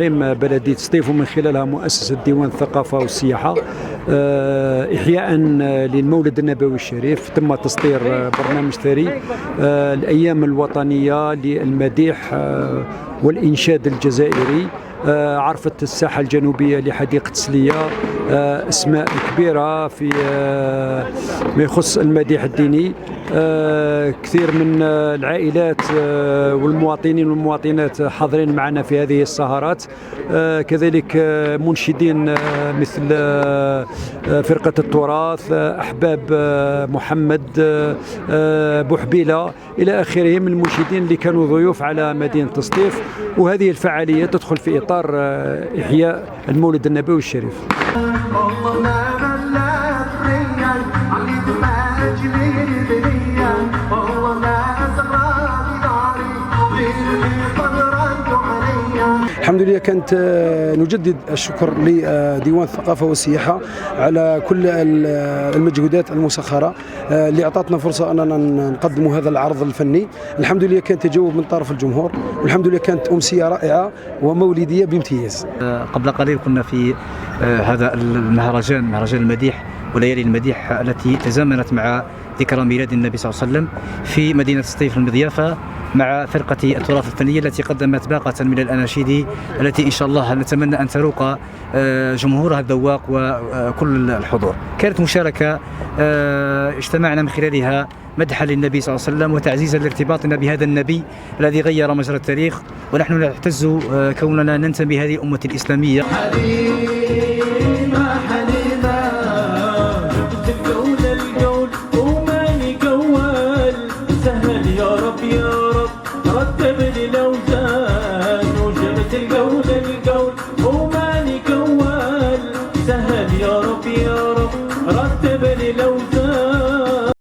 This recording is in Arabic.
تنظيم بلدية سطيف ومن خلالها مؤسسة ديوان الثقافة والسياحة إحياء للمولد النبوي الشريف. تم تسطير برنامج ثري الأيام الوطنية للمديح والإنشاد الجزائري. عرفت الساحة الجنوبية لحديقة سلية أسماء كبيرة في ما يخص المديح الديني. كثير من العائلات والمواطنين والمواطنات حاضرين معنا في هذه السهرات. كذلك منشدين مثل فرقة التراث، أحباب محمد، بوحبيلة إلى آخره من المنشدين اللي كانوا ضيوف على مدينة سطيف. وهذه الفعالية تدخل في إطار إحياء المولد النبوي الشريف. الحمد لله. كانت نجدد الشكر لديوان الثقافة والسياحة على كل المجهودات المسخرة اللي أعطتنا فرصة أننا نقدم هذا العرض الفني. الحمد لله كان تجاوب من طرف الجمهور، والحمد لله كانت أمسية رائعة ومولدية بامتياز. قبل قليل كنا في هذا المهرجان، مهرجان المديح وليالي المديح التي تزامنت مع ذكرى ميلاد النبي صلى الله عليه وسلم في مدينة سطيف المضيافة مع فرقة التراث الفنية التي قدمت باقة من الأناشيد التي إن شاء الله نتمنى أن تروق جمهورها الذواق وكل الحضور. كانت مشاركة اجتمعنا من خلالها مدحا للنبي صلى الله عليه وسلم وتعزيزا لارتباطنا بهذا النبي الذي غير مجرى التاريخ، ونحن نعتز كوننا ننتمي هذه الأمة الإسلامية. رتب لي الأوزان وجبت القول